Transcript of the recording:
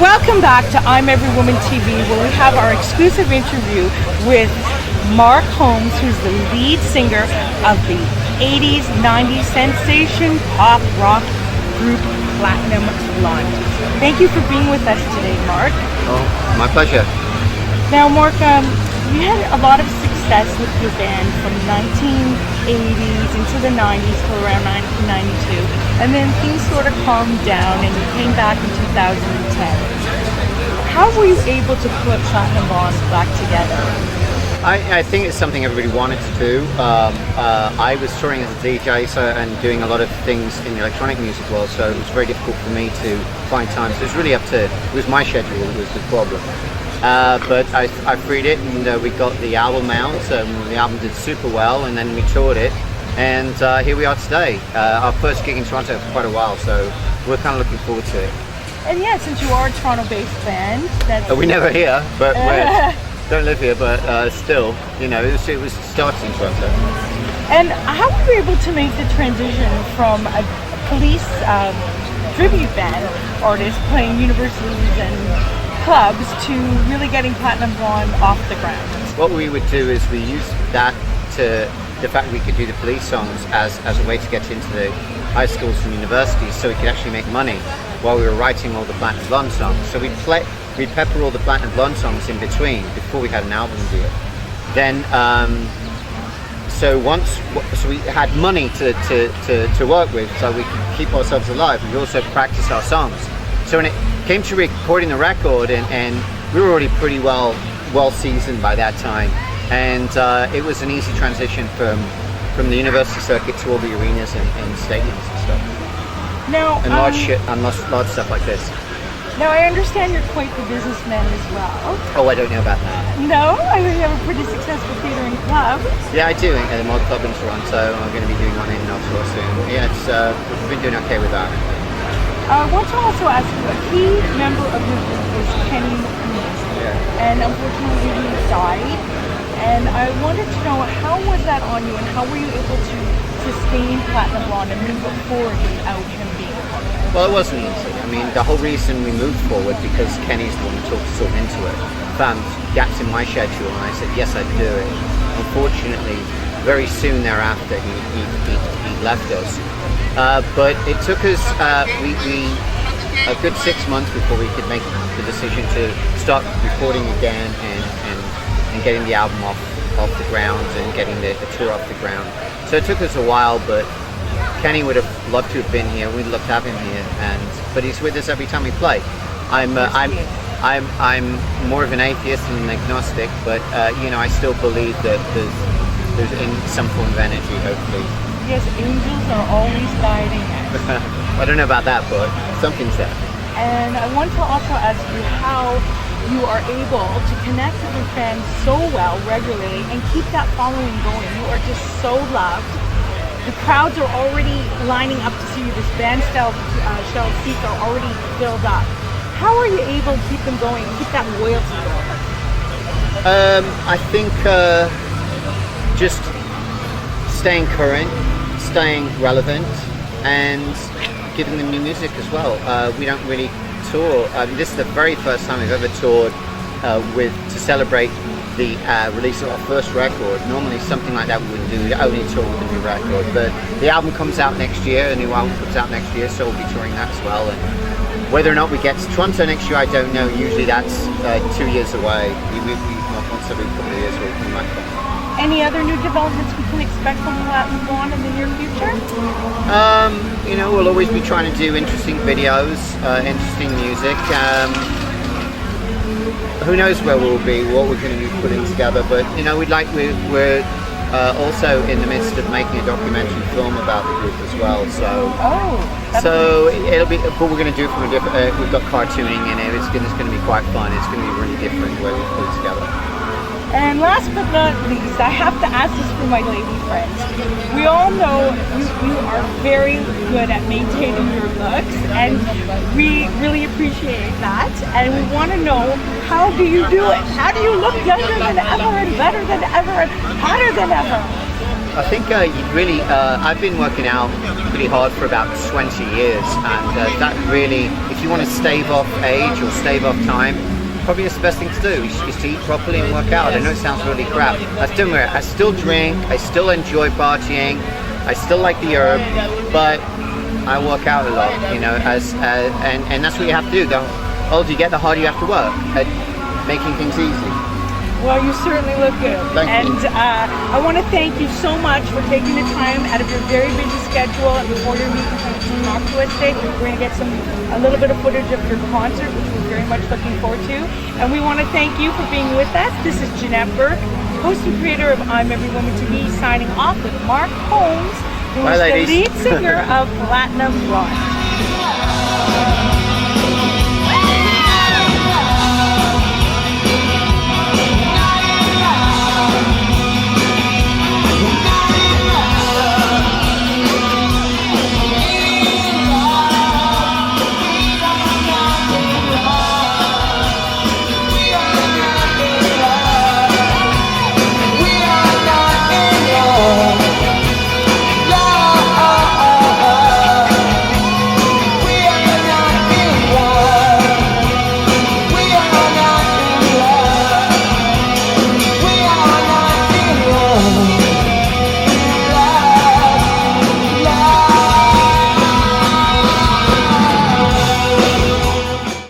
Welcome back to I'm Every Woman TV, where we have our exclusive interview with Mark Holmes, who's the lead singer of the 80s, 90s sensation pop rock group Platinum Blonde. Thank you for being with us today, Mark. Oh, my pleasure. Now, Mark, you had a lot of success with your band from 1980s into the 90s till around 1992, and then things sort of calmed down and you came back in 2010. How were you able to put Platinum Blonde back together? I think it's something everybody wanted to do. I was touring as a DJ and doing a lot of things in the electronic music world, so it was very difficult for me to find time. So it was really it was my schedule that was the problem. But I freed it, and we got the album out. The album did super well, and then we toured it, and here we are today. Our first gig in Toronto for quite a while, so we're kind of looking forward to it. And yeah, since you are a Toronto-based band, we never here, but we don't live here. But still, you know, it was started in Toronto. And how were you able to make the transition from a police tribute band artist playing universities and clubs to really getting Platinum Blonde off the ground? What we would do is we use that to the fact we could do the police songs as a way to get into the high schools and universities, so we could actually make money while we were writing all the Platinum Blonde songs. So we'd pepper all the Platinum Blonde songs in between before we had an album deal. Then so we had money to work with, so we could keep ourselves alive. We also practice our songs. So when it came to recording the record, and we were already pretty well seasoned by that time, and it was an easy transition from the university circuit to all the arenas and stadiums and stuff. Now, and large stuff like this. Now, I understand you're quite the businessman as well. Oh, I don't know about that. No? I mean, you have a pretty successful theatre and club. Yeah, I do, at a mod club in Toronto. I'm going to be doing one in Ottawa soon. Yeah, we've been doing okay with that. I want to also ask you, a key member of your group was Kenny, and unfortunately he died. And I wanted to know, how was that on you, and how were you able to sustain Platinum Blonde and move it forward without him being a part of it? Well, it wasn't easy. I mean, the whole reason we moved forward, because Kenny's the one who talked us all into it, found gaps in my schedule, and I said, yes, I'd do it. Unfortunately, very soon thereafter, he left us. But it took us a good 6 months before we could make the decision to start recording again and getting the album off the ground and getting the tour off the ground. So it took us a while, but Kenny would have loved to have been here. We'd love to have him here, but he's with us every time we play. I'm more of an atheist than an agnostic, but you know, I still believe that there's in some form of energy, hopefully. Yes, angels are always guiding us. I don't know about that, but something's there. And I want to also ask you how you are able to connect with your fans so well regularly and keep that following going. You are just so loved. The crowds are already lining up to see you. This bandshell seats are already filled up. How are you able to keep them going and keep that loyalty going? I think just staying current, staying relevant, and giving them new music as well. We don't really tour. This is the very first time we've ever toured to celebrate the release of our first record. Normally something like that we wouldn't do. We'd only tour with a new record. But the album comes out next year, a new album comes out next year, so we'll be touring that as well. And whether or not we get to Toronto next year, I don't know. Usually that's 2 years away. Once every couple of years we'll come back. Any other new developments we can expect from Platinum Blonde in the near future? You know, we'll always be trying to do interesting videos, interesting music. Who knows where we'll be, what we're going to be putting together, but you know, we're also in the midst of making a documentary film about the group as well. So it'll be, but we're going to do it from a different. We've got cartooning in it. It's going to be quite fun. It's going to be really different the way we put it together. And last but not least, I have to ask this for my lady friends. We all know you are very good at maintaining your looks, and we really appreciate that. And we want to know, how do you do it? How do you look younger than ever and better than ever and hotter than ever? I think I've been working out pretty hard for about 20 years, and that really, if if you want to stave off age or stave off time, probably it's the best thing to do is to eat properly and work out. I know it sounds really crap. I still drink, I still enjoy partying, I still like the herb, but I work out a lot, you know, and that's what you have to do. The older you get, the harder you have to work at making things easy. Well, you certainly look good. Thank you. I want to thank you so much for taking the time out of your very busy schedule and before your meeting to talk to us today. We're going to get a little bit of footage of your concert, which we're very much looking forward to. And we want to thank you for being with us. This is Janette Burke, host and creator of I'm Every Woman to Me, signing off with Mark Holmes, who is the lead singer of Platinum Blonde.